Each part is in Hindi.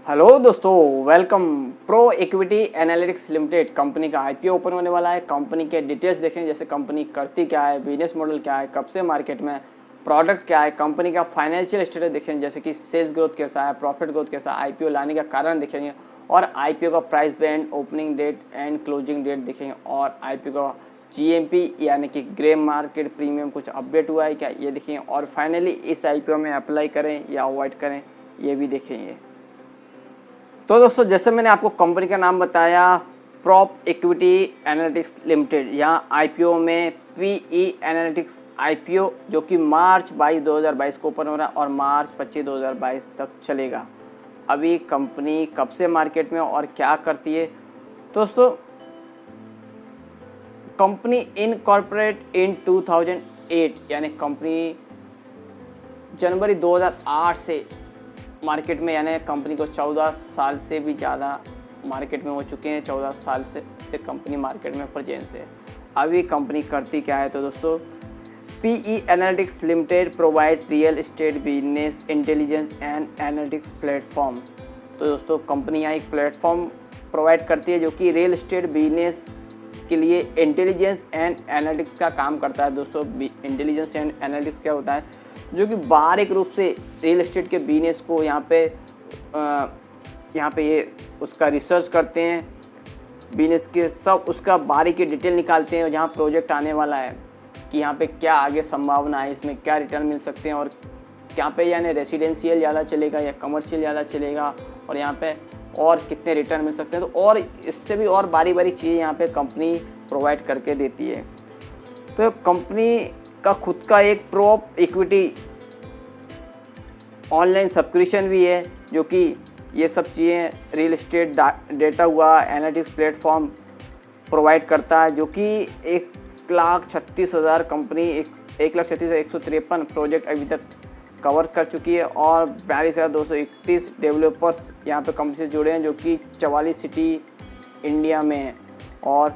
हेलो दोस्तों, welcome. Pro equity analytics limited company का आईपीओ ओपन होने वाला है। कंपनी के डिटेल्स देखें, जैसे कंपनी करती क्या है, बिजनेस मॉडल क्या है, कब से मार्केट में, प्रोडक्ट क्या है, कंपनी का फाइनेंशियल स्टेटस देखें, जैसे कि सेल्स ग्रोथ कैसा है, प्रॉफिट ग्रोथ कैसा है, आईपीओ लाने का कारण देखेंगे और आईपीओ का price band, opening date and closing date देखेंगे और आईपीओ का जीएमपी यानी कि ग्रे मार्केट प्रीमियम कुछ अपडेट हुआ है क्या, ये देखेंगे और फाइनली इस आईपीओ में अप्लाई करें या अवॉइड करें, ये भी देखेंगे। तो दोस्तों, जैसे मैंने आपको कंपनी का नाम बताया, प्रॉप इक्विटी एनालिटिक्स लिमिटेड, यहाँ आईपीओ में पीई एनालिटिक्स आईपीओ जो कि मार्च 22 2022 को ओपन हो रहा है और मार्च 25 2022 तक चलेगा। अभी कंपनी कब से मार्केट में और क्या करती है दोस्तों, कंपनी इनकॉर्पोरेट इन 2008 यानी कंपनी जनवरी 2008 से मार्केट में, यानी कंपनी को 14 साल से भी ज़्यादा मार्केट में हो चुके हैं। 14 साल से कंपनी मार्केट में प्रेजेंस है। अभी कंपनी करती क्या है तो दोस्तों, PE analytics limited provides real estate business intelligence and analytics platform. तो दोस्तों, कंपनी यहाँ एक प्लेटफॉर्म प्रोवाइड करती है जो कि रियल एस्टेट बिजनेस के लिए इंटेलिजेंस एंड एनालिटिक्स का काम करता है। दोस्तों, इंटेलिजेंस एंड एनालिटिक्स क्या होता है, जो कि बारीक रूप से रियल एस्टेट के बिजनेस को यहाँ पे ये उसका रिसर्च करते हैं, बिजनेस के सब उसका बारीकी डिटेल निकालते हैं और जहाँ प्रोजेक्ट आने वाला है कि यहाँ पे क्या आगे संभावना है, इसमें क्या रिटर्न मिल सकते हैं और यहाँ पे यानी रेसिडेंशियल ज़्यादा चलेगा या कमर्शियल ज़्यादा चलेगा और यहाँ पे और कितने रिटर्न मिल सकते हैं। तो और इससे भी और बारी चीज़ें यहाँ पे कंपनी प्रोवाइड करके देती है। तो कंपनी का खुद का एक प्रोप इक्विटी ऑनलाइन सब्सक्रिप्शन भी है, जो कि ये सब चीज़ें रियल एस्टेट डेटा हुआ एनालिटिक्स प्लेटफॉर्म प्रोवाइड करता है, जो कि 1,36,000 कंपनी 1,36,153 प्रोजेक्ट अभी तक कवर कर चुकी है और 42,231 डेवलपर्स यहाँ पे कंपनी से जुड़े हैं, जो कि 44 सिटी इंडिया में है। और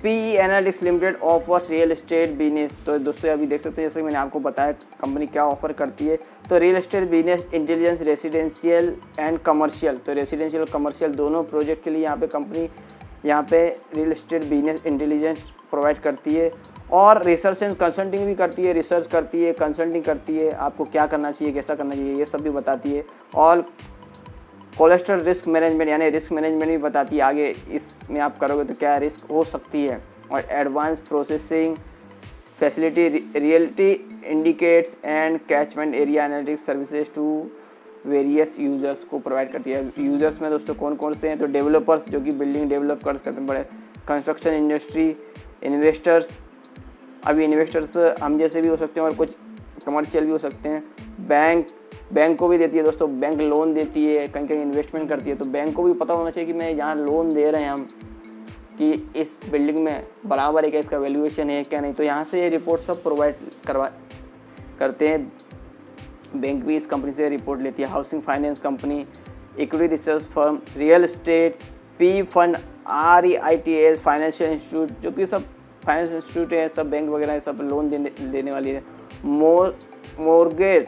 PE analytics limited offers real estate business. तो दोस्तों, अभी देख सकते हैं, जैसे मैंने आपको बताया कंपनी क्या ऑफर करती है। तो real estate business intelligence residential and commercial, तो रेसिडेंशियल और कमर्शियल दोनों प्रोजेक्ट के लिए यहाँ पे कंपनी यहाँ पे real estate business intelligence provide करती है और रिसर्च एंड कंसल्टिंग भी करती है। रिसर्च करती है, कंसल्टिंग करती है, आपको क्या करना चाहिए, कैसा करना चाहिए, ये सब भी बताती है। और कोलेस्ट्रॉल रिस्क मैनेजमेंट यानी रिस्क मैनेजमेंट भी बताती है, आगे इसमें आप करोगे तो क्या रिस्क हो सकती है। और advance processing facility reality indicates and catchment area analytics services to various users को प्रोवाइड करती है। यूजर्स में दोस्तों कौन कौन से हैं, तो डेवलपर्स जो कि बिल्डिंग डेवलप कर सकते हैं, बड़े कंस्ट्रक्शन इंडस्ट्री, इन्वेस्टर्स, अभी इन्वेस्टर्स हम जैसे भी हो सकते हैं और कुछ कमर्शियल भी हो सकते हैं। बैंक को भी देती है दोस्तों, बैंक लोन देती है, कहीं कहीं इन्वेस्टमेंट करती है, तो बैंक को भी पता होना चाहिए कि मैं यहाँ लोन दे रहे हैं हम कि इस बिल्डिंग में बराबर है क्या, इसका वैल्यूएशन है क्या नहीं। तो यहाँ से ये रिपोर्ट सब प्रोवाइड करते हैं। बैंक भी इस कंपनी से रिपोर्ट लेती है। Housing finance company, equity research firm, real estate, P fund, REITs financial institute, जो कि सब फाइनेंस इंस्टीट्यूट है, सब बैंक वगैरह है, सब लोन देने वाली है। मोर्गेज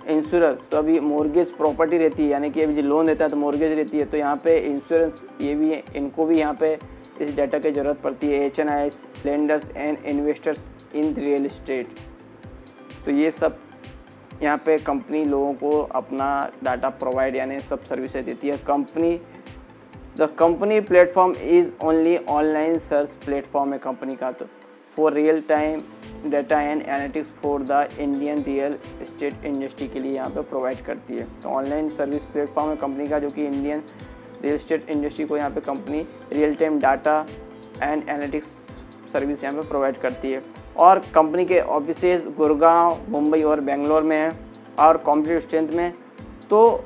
इंश्योरेंस, तो अभी मोर्गेज प्रॉपर्टी रहती है, यानी कि अभी जो लोन देता है तो मोर्गेज रहती है, तो यहाँ पे इंश्योरेंस ये भी है, इनको भी यहाँ पे इस डाटा की ज़रूरत पड़ती है। HNIs lenders and investors in real estate, तो ये सब यहाँ पे कंपनी लोगों को अपना डाटा प्रोवाइड यानी सब सर्विसेज देती है। The company platform is only online search platform है कंपनी का, तो for real time data and analytics for the Indian real estate industry के लिए यहाँ पे प्रोवाइड करती है। तो ऑनलाइन सर्विस प्लेटफॉर्म है कंपनी का, जो कि इंडियन रियल एस्टेट इंडस्ट्री को यहाँ पे company real time data and analytics service यहाँ पे प्रोवाइड करती है। और कंपनी के ऑफिसेज गुड़गांव, मुंबई और बेंगलोर में है और कॉम्पिटिटिव स्ट्रेंथ में। तो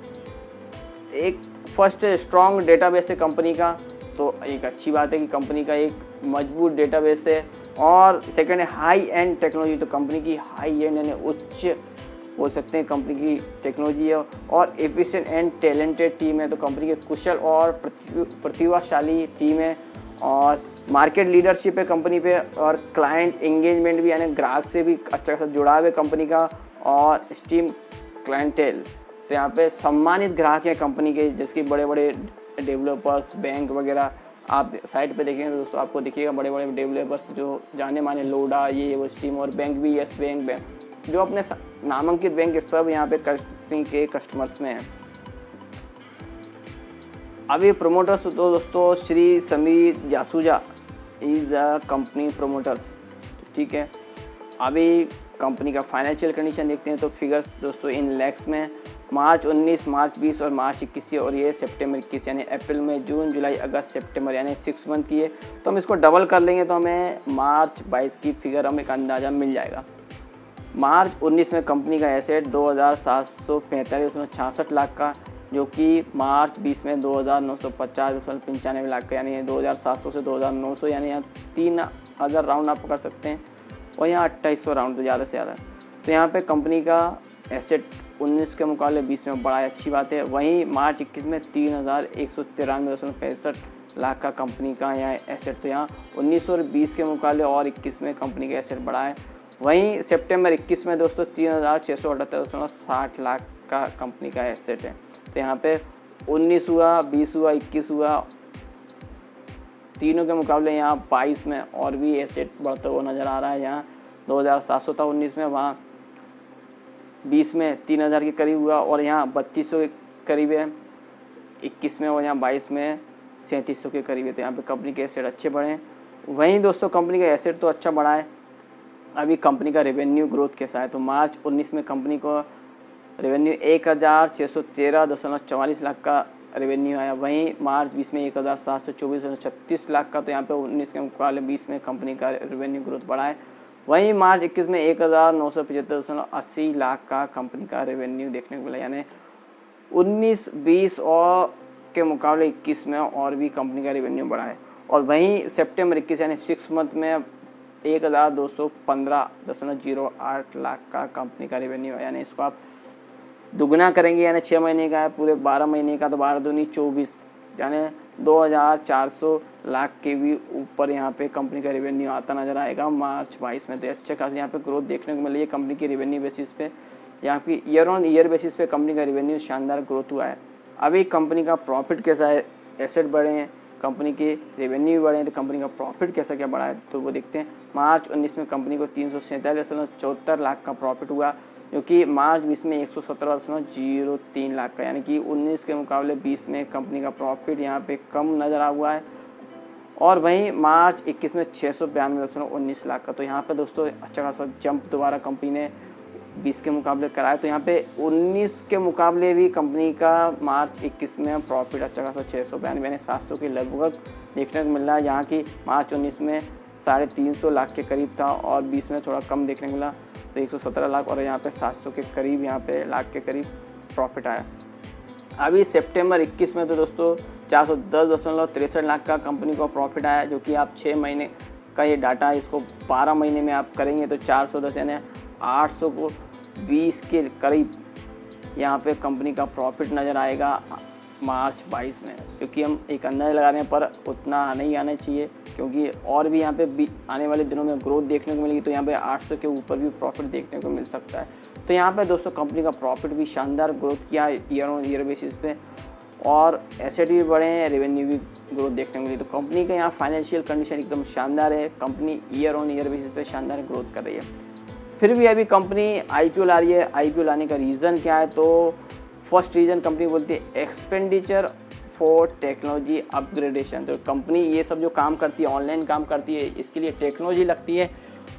एक फर्स्ट स्ट्रॉन्ग डेटाबेस है कंपनी का, तो एक अच्छी बात है कि कंपनी का एक मजबूत डेटाबेस है। और सेकंड है हाई एंड टेक्नोलॉजी, तो कंपनी की हाई एंड यानी उच्च बोल सकते हैं कंपनी की टेक्नोलॉजी है। और एफिशिएंट एंड टैलेंटेड टीम है, तो कंपनी के कुशल और प्रतिभाशाली टीम है। और मार्केट लीडरशिप है कंपनी पे, और क्लाइंट एंगेजमेंट भी यानी ग्राहक से भी अच्छा खासा जुड़ाव है कंपनी का, और स्टीम क्लाइंटेल, तो यहाँ पे सम्मानित ग्राहक हैं कंपनी के, जिसके बड़े बड़े डेवलपर्स, बैंक वगैरह। आप साइट पे देखेंगे तो दोस्तों आपको दिखेगा बड़े बड़े डेवलपर्स जो जाने माने, लोडा, ये वो स्टीम, और बैंक भी यस बैंक जो अपने नामांकित बैंक के सब यहाँ पे कंपनी के कस्टमर्स में हैं। अभी प्रोमोटर्स तो दोस्तों Shri Sameer Jasuja is the company promoters, ठीक है। अभी कंपनी का फाइनेंशियल कंडीशन देखते हैं तो फिगर्स दोस्तों इन लैक्स में, मार्च 19, मार्च 20 और मार्च 21 और ये सितंबर 21, यानी अप्रैल में, जून, जुलाई, अगस्त, सितंबर, यानी 6 मंथ की है। तो हम इसको डबल कर लेंगे तो हमें मार्च 22 की फिगर हमें एक अंदाज़ा मिल जाएगा। मार्च 19 में कंपनी का एसेट 2745.66 लाख का, जो कि मार्च 20 में 2950.95 लाख का, यानी 2700 से 2900, यानी यहाँ 3000 राउंड आप पकड़ सकते हैं, और यहाँ 2800 राउंड तो ज़्यादा से ज़्यादा। तो यहाँ पे कंपनी का एसेट 19 के मुकाबले 20 में बढ़ा है, अच्छी बात है। वहीं मार्च 21 में 3193.65 लाख का कंपनी का यहाँ एसेट, तो यहाँ 19 और 20 के मुकाबले और 21 में कंपनी का एसेट बढ़ा है। वहीं सितंबर 21 में दोस्तों 3678.60 लाख का कंपनी का एसेट है। तो यहाँ पे 19 हुआ, 20 हुआ, 21 हुआ, तीनों के मुकाबले यहाँ 22 में और भी एसेट बढ़ता हुआ नज़र आ रहा है। यहाँ 2700 था 19 में, वहाँ 20 में 3000 के करीब हुआ, और यहाँ 3200 के करीब है 21 में, और यहाँ 22 में 3700 के करीब है। तो यहाँ पे कंपनी के एसेट अच्छे बढ़े हैं। वहीं दोस्तों कंपनी का एसेट तो अच्छा बढ़ा है, अभी कंपनी का रेवेन्यू ग्रोथ कैसा है। तो मार्च 19 में कंपनी को रेवेन्यू 1613.44 लाख का रेवेन्यू आया। वहीं मार्च 20 में 1724.36 लाख का, तो यहाँ पे 19 के मुकाबले 20 में कंपनी का रेवेन्यू ग्रोथ बढ़ा है। वहीं मार्च 21 में 1975.80 लाख का कंपनी का रेवेन्यू देखने को मिला, यानी 19, 20 और के मुकाबले 21 में और भी कंपनी का रेवेन्यू बढ़ा है। और वहीं सितंबर 21 यानी 6 मंथ में 1215.08 लाख का कंपनी का रेवेन्यू है, यानी इसको आप दुगना करेंगे, यानी 6 महीने का है, पूरे 12 महीने का, तो 12 दूनी 24, यानी 2400 लाख के भी ऊपर यहाँ पे कंपनी का रेवेन्यू आता नज़र आएगा मार्च 22 में। तो अच्छे खास यहाँ पे ग्रोथ देखने को मिली है कंपनी की रेवेन्यू बेसिस पे, यहाँ की ईयर ऑन ईयर बेसिस पे कंपनी का रेवेन्यू शानदार ग्रोथ हुआ है। अभी कंपनी का प्रॉफिट कैसा है, एसेट बढ़े हैं, कंपनी के रेवेन्यू भी बढ़े हैं, तो कंपनी का प्रॉफिट कैसा क्या बढ़ा है तो वो देखते हैं। मार्च 19 में कंपनी को 347.74 लाख का प्रॉफिट हुआ, जो कि मार्च 20 में 117.03 लाख का, यानी कि 19 के मुकाबले 20 में कंपनी का प्रॉफिट यहाँ पे कम नज़र आ हुआ है। और वहीं मार्च 21 में 692.19 लाख का, तो यहाँ पे दोस्तों अच्छा खासा जंप दोबारा कंपनी ने 20 के मुकाबले कराया। तो यहाँ पे 19 के मुकाबले भी कंपनी का मार्च 21 में प्रॉफिट अच्छा खासा 692 यानी 700 के लगभग देखने को मिल रहा है, यहाँ की मार्च 19 में 350 लाख के करीब था और 20 में थोड़ा कम देखने को मिला, तो 117 लाख और यहाँ पे 700 के करीब, यहाँ पे लाख के करीब प्रॉफिट आया। अभी सितंबर 21 में तो दोस्तों 410.63 लाख का कंपनी को प्रॉफिट आया, जो कि आप 6 महीने का ये डाटा है, इसको 12 महीने में आप करेंगे तो 410 यानी 820 के करीब यहाँ पे कंपनी का प्रॉफिट नज़र आएगा मार्च 22 में, क्योंकि हम एक अंदाज़ा लगा रहे हैं पर उतना नहीं आना चाहिए, क्योंकि और भी यहाँ पे आने वाले दिनों में ग्रोथ देखने को मिलेगी, तो यहाँ पे 800 के ऊपर भी प्रॉफिट देखने को मिल सकता है। तो यहाँ पे दोस्तों कंपनी का प्रॉफिट भी शानदार ग्रोथ किया है ईयर ऑन ईयर बेसिस पे, और एसेट भी बढ़े हैं, रेवेन्यू भी ग्रोथ देखने को मिली। तो कंपनी का यहाँ फाइनेंशियल कंडीशन एकदम शानदार है, company year on year basis पे शानदार ग्रोथ कर रही है। फिर भी अभी कंपनी IPO ला रही है। IPO लाने का रीज़न क्या है, तो फर्स्ट रीज़न कंपनी बोलती है एक्सपेंडिचर फॉर टेक्नोलॉजी अपग्रेडेशन। तो कंपनी ये सब जो काम करती है, ऑनलाइन काम करती है, इसके लिए टेक्नोलॉजी लगती है,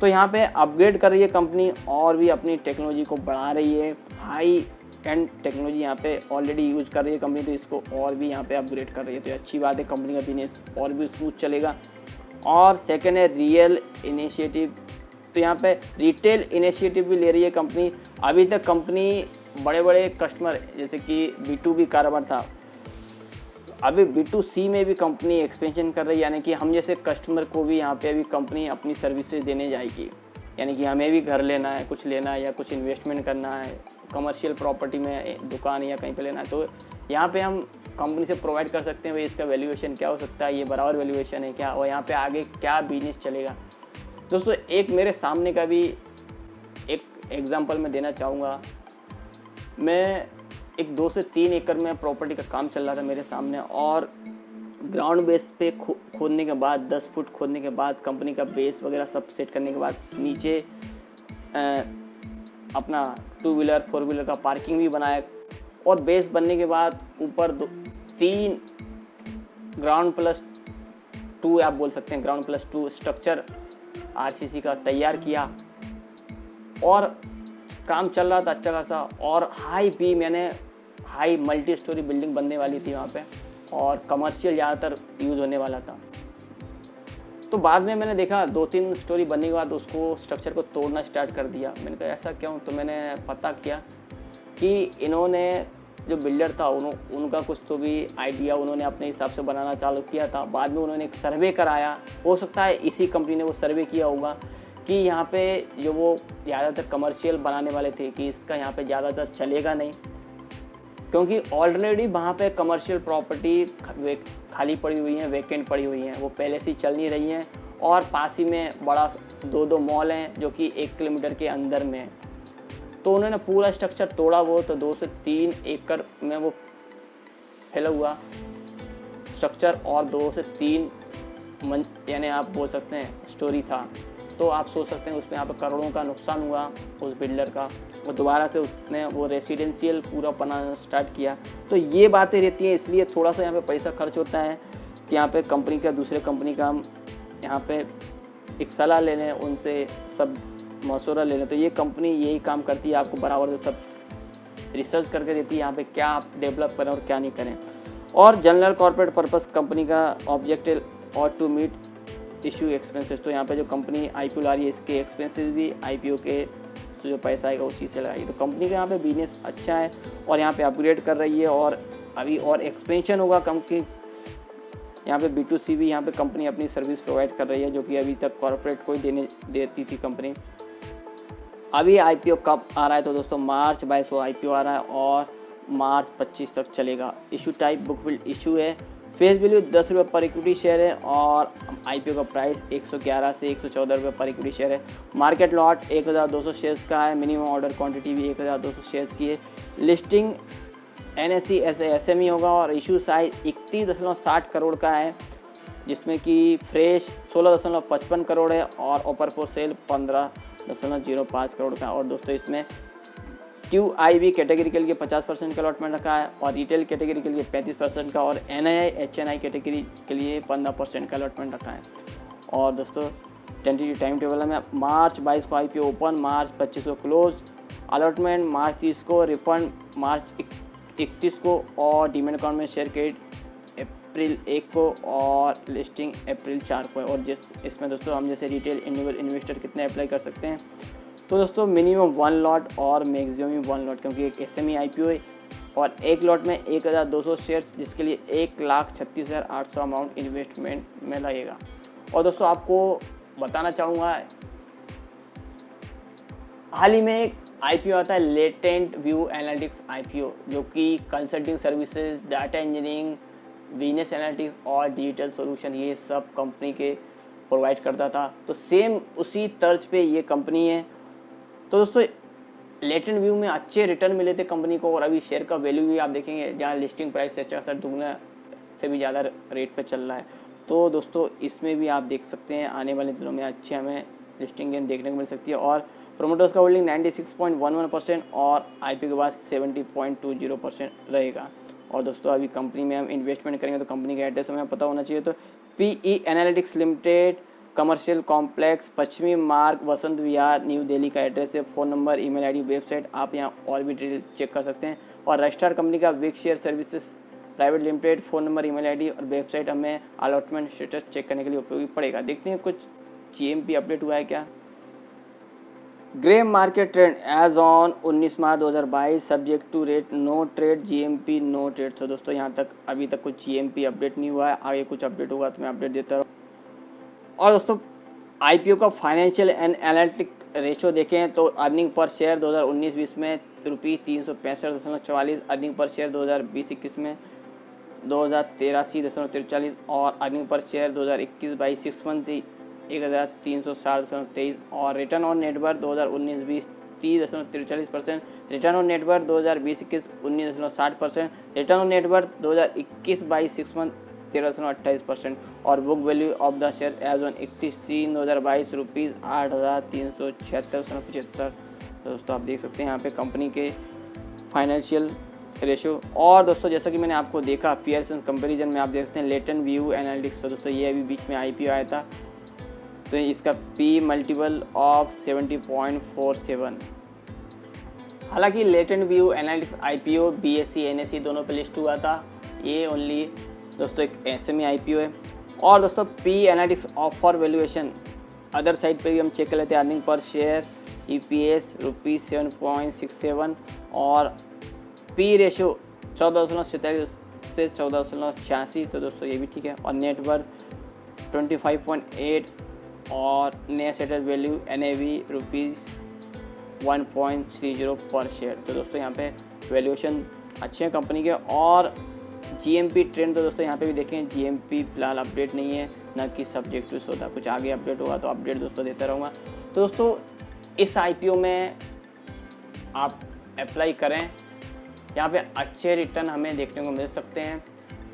तो यहाँ पे अपग्रेड कर रही है कंपनी और भी अपनी टेक्नोलॉजी को बढ़ा रही है। हाई एंड टेक्नोलॉजी यहाँ पे ऑलरेडी यूज़ कर रही है कंपनी, तो इसको और भी यहाँ पे अपग्रेड कर रही है, तो अच्छी बात है, कंपनी का बिजनेस और भी स्मूथ चलेगा। और सेकेंड है रियल इनिशिएटिव, तो यहाँ पे रिटेल इनिशिएटिव भी ले रही है कंपनी। अभी तक कंपनी बड़े बड़े कस्टमर जैसे कि B2B कारोबार था, अभी B2C में भी कंपनी एक्सपेंशन कर रही है, यानी कि हम जैसे कस्टमर को भी यहाँ पे अभी कंपनी अपनी सर्विसेज देने जाएगी, यानी कि हमें भी घर लेना है, कुछ लेना है या कुछ इन्वेस्टमेंट करना है, कमर्शियल प्रॉपर्टी में दुकान या कहीं पे लेना है, तो यहाँ पे हम कंपनी से प्रोवाइड कर सकते हैं भाई इसका वैल्यूएशन क्या हो सकता है, ये बराबर वैल्यूएशन है क्या, और यहाँ पे आगे क्या बिजनेस चलेगा। दोस्तों एक मेरे सामने का भी एक एग्जांपल मैं देना चाहूँगा। मैं एक 2 से 3 एकड़ में प्रॉपर्टी का काम चल रहा था मेरे सामने, और ग्राउंड बेस पे खोदने के बाद 10 फुट खोदने के बाद कंपनी का बेस वगैरह सब सेट करने के बाद नीचे अपना 2 व्हीलर 4 व्हीलर का पार्किंग भी बनाया, और बेस बनने के बाद ऊपर 3 ग्राउंड प्लस 2 आप बोल सकते हैं, ग्राउंड प्लस 2 स्ट्रक्चर आरसीसी का तैयार किया, और काम चल रहा था अच्छा खासा। और हाई बीम यानी हाई मल्टी स्टोरी बिल्डिंग बनने वाली थी वहाँ पे, और कमर्शियल ज़्यादातर यूज़ होने वाला था। तो बाद में मैंने देखा 2-3 स्टोरी बनने के बाद उसको स्ट्रक्चर को तोड़ना स्टार्ट कर दिया। मैंने कहा ऐसा क्यों? तो मैंने पता किया कि इन्होंने जो बिल्डर था उनका कुछ तो भी आइडिया उन्होंने अपने हिसाब से बनाना चालू किया था। बाद में उन्होंने एक सर्वे कराया, हो सकता है इसी कंपनी ने वो सर्वे किया होगा कि यहाँ पे जो वो ज़्यादातर कमर्शियल बनाने वाले थे कि इसका यहाँ पे ज़्यादातर चलेगा नहीं, क्योंकि ऑलरेडी वहाँ पे कमर्शियल प्रॉपर्टी खाली पड़ी हुई हैं, वैकेंट पड़ी हुई हैं, वो पहले से ही चल नहीं रही हैं, और पास ही में बड़ा 2 मॉल हैं जो कि 1 किलोमीटर के अंदर में है। तो उन्होंने पूरा स्ट्रक्चर तोड़ा, वो तो 2 से 3 एकड़ में वो फैला हुआ स्ट्रक्चर, और 2 से 3 यानी आप बोल सकते हैं स्टोरी था। तो आप सोच सकते हैं उसमें यहाँ पर करोड़ों का नुकसान हुआ उस बिल्डर का, और दोबारा से उसने वो रेसिडेंशियल पूरा बनाना स्टार्ट किया। तो ये बातें रहती हैं, इसलिए थोड़ा सा यहाँ पे पैसा खर्च होता है कि यहाँ पे कंपनी का दूसरे कंपनी का हम यहाँ पे एक सलाह ले लें, उनसे सब मशवरा ले लें। तो ये कंपनी यही काम करती है, आपको बराबर से सब रिसर्च करके देती है यहाँ पे क्या आप डेवलप करें और क्या नहीं करें। और जनरल कॉर्पोरेट पर्पस कंपनी का ऑब्जेक्टिव और टू मीट इशू एक्सपेंसेस। तो यहाँ पे जो कंपनी आईपीओ ला रही है इसके एक्सपेंसेस भी आईपीओ के जो पैसा आएगा उसी से लगाई। तो कंपनी का यहाँ पे बिजनेस अच्छा है और यहाँ पे अपग्रेड कर रही है, और अभी और एक्सपेंशन होगा कंपनी। यहाँ पे B2C भी यहाँ पे कंपनी अपनी सर्विस प्रोवाइड कर रही है, जो कि अभी तक कॉर्पोरेट को ही देती थी कंपनी। अभी आईपीओ कब आ रहा है? तो दोस्तों मार्च 22 को आईपीओ आ रहा है और मार्च 25 तक चलेगा। Issue type book build issue है। फेस वैल्यू 10 रुपये पर इक्विटी शेयर है, और आईपीओ का प्राइस 111 से 114 रुपये पर इक्विटी शेयर है। मार्केट लॉट 1200 शेयर्स का है। मिनिमम ऑर्डर क्वांटिटी भी 1200 शेयर्स की है। लिस्टिंग NSE SME होगा, और इशू साइज 31.60 करोड़ का है, जिसमें कि फ्रेश 16.55 करोड़ है, और ओपर फॉर सेल 15.05 करोड़ का। और दोस्तों इसमें QIB कैटेगरी के लिए 50% का अलॉटमेंट रखा है, और रिटेल कैटेगरी के लिए 35% का, और NII HNI कैटेगरी के लिए 15% का अलॉटमेंट रखा है। और दोस्तों टेंटेटिव टाइम टेबल में मार्च 22 को आईपीओ ओपन, मार्च 25 को क्लोज, अलॉटमेंट मार्च 30 को, रिफंड मार्च 31 को, और डीमैट अकाउंट में शेयर क्रेडिट अप्रैल 1 को, और लिस्टिंग अप्रैल 4 को है। और इसमें दोस्तों हम जैसे रिटेल इन्वेस्टर कितने अप्लाई कर सकते हैं? तो दोस्तों मिनिमम 1 लॉट और मैक्सिमम 1 लॉट, क्योंकि एक SME आईपीओ है, और एक लॉट में 1200 शेयर्स, जिसके लिए 1,36,800 अमाउंट इन्वेस्टमेंट में लगेगा। और दोस्तों आपको बताना चाहूँगा, हाल ही में एक आईपीओ आता है लेटेंट व्यू एनालिटिक्स आईपीओ, जो कि consulting services, data engineering, business analytics और डिजिटल सॉल्यूशन ये सब कंपनी के प्रोवाइड करता था। तो सेम उसी तर्ज पे ये कंपनी है। तो दोस्तों लेटेंट व्यू में अच्छे रिटर्न मिले थे कंपनी को, और अभी शेयर का वैल्यू भी आप देखेंगे जहाँ लिस्टिंग प्राइस से अच्छा दुगना से भी ज़्यादा रेट पे चल रहा है। तो दोस्तों इसमें भी आप देख सकते हैं आने वाले दिनों में अच्छे हमें लिस्टिंग गेन देखने को मिल सकती है। और प्रोमोटर्स का होल्डिंग 96.11% और आईपीओ के बाद 70.20% रहेगा। और दोस्तों अभी कंपनी में हम इन्वेस्टमेंट करेंगे तो कंपनी का एड्रेस हमें पता होना चाहिए। तो PE analytics limited, commercial complex, पश्चिमी मार्ग, वसंत विहार, न्यू दिल्ली का एड्रेस है। Phone number, email ID, website, आप यहाँ और भी डिटेल चेक कर सकते हैं। और रजिस्टर्ड कंपनी का Bigshare services private limited, phone number, email ID और वेबसाइट हमें अलॉटमेंट स्टेटस चेक करने के लिए उपयोगी पड़ेगा। देखते हैं कुछ GMP अपडेट हुआ है क्या। Grey market trend as on 19 March 2022, subject to rate no trade, GMP no trade. तो दोस्तों यहाँ तक अभी तक कुछ GMP अपडेट नहीं हुआ है, आगे कुछ अपडेट होगा तो मैं अपडेट देता रहूँ। और दोस्तों आईपीओ का फाइनेंशियल एंड एनालिटिक रेशो देखें तो अर्निंग पर शेयर 2019-20 में ₹365.44, अर्निंग पर शेयर 2020-21 में 2083.43, और अर्निंग पर शेयर 2021-22 6 मंथ 1360.23, और return on net worth 2019-20 30.43%, return on net worth 2020-21 19.60%, return on net worth 2021-22 6 month 13.28% और book value of the share as on 31/3/2022 rupees 8,376.75। दोस्तों आप देख सकते हैं यहाँ पे कंपनी के फाइनेंशियल रेशो। और दोस्तों जैसा कि मैंने आपको देखा पियर्सन कंपैरिजन में आप देख सकते हैं लेटेंट व्यू एनालिटिक्स। तो दोस्तों ये अभी बीच में IPO आया था, तो इसका P मल्टीपल ऑफ 70.47। हालांकि latent view analytics IPO BSE NSE दोनों पे लिस्ट हुआ था, ये ओनली दोस्तों एक SME IPO है। और दोस्तों P analytics offer valuation other side पे भी हम चेक कर लेते हैं। अर्निंग पर शेयर EPS ₹7.67 और P रेशो 14.47 से 14.86। तो दोस्तों ये भी ठीक है। और नेटवर्थ 25.8 और नेट एसेट वैल्यू NAV ₹1.30 पर शेयर। तो दोस्तों यहाँ पे वैल्यूएशन अच्छे हैं कंपनी के। और GMP ट्रेंड तो दोस्तों यहाँ पे भी देखें, GMP फिलहाल अपडेट नहीं है, ना कि सब्जेक्ट टू होता, कुछ आगे अपडेट होगा तो अपडेट दोस्तों देता रहूँगा। तो दोस्तों इस IPO में आप अप्लाई करें, यहाँ पे अच्छे रिटर्न हमें देखने को मिल सकते हैं।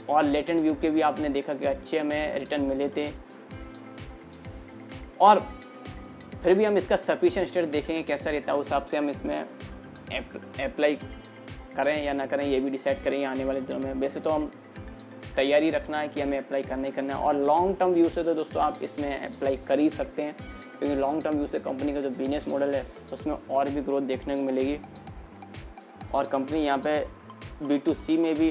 और लेटेंट व्यू के भी आपने देखा कि अच्छे हमें रिटर्न मिले थे। और फिर भी हम इसका सफिशिएंट स्टेट देखेंगे कैसा रहता है, उस हिसाब से हम इसमें अप्लाई करें या ना करें ये भी डिसाइड करेंगे आने वाले दिनों में। वैसे तो हम तैयारी रखना है कि हमें अप्लाई करना ही करना है। और लॉन्ग टर्म व्यू से तो दोस्तों आप इसमें अप्लाई कर ही सकते हैं, क्योंकि लॉन्ग टर्म व्यू से कंपनी का जो बिजनेस मॉडल है उसमें और भी ग्रोथ देखने को मिलेगी। और कंपनी यहाँ पे B2C में भी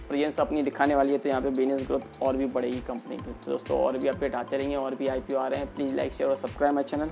प्रेजेंस अपनी दिखाने वाली है, तो यहाँ पे बिजनेस ग्रोथ और भी बढ़ेगी कंपनी की। तो दोस्तों और भी अपडेट आते रहेंगे, और भी IPO आ रहे हैं। प्लीज़ लाइक शेयर और सब्सक्राइब माय चैनल।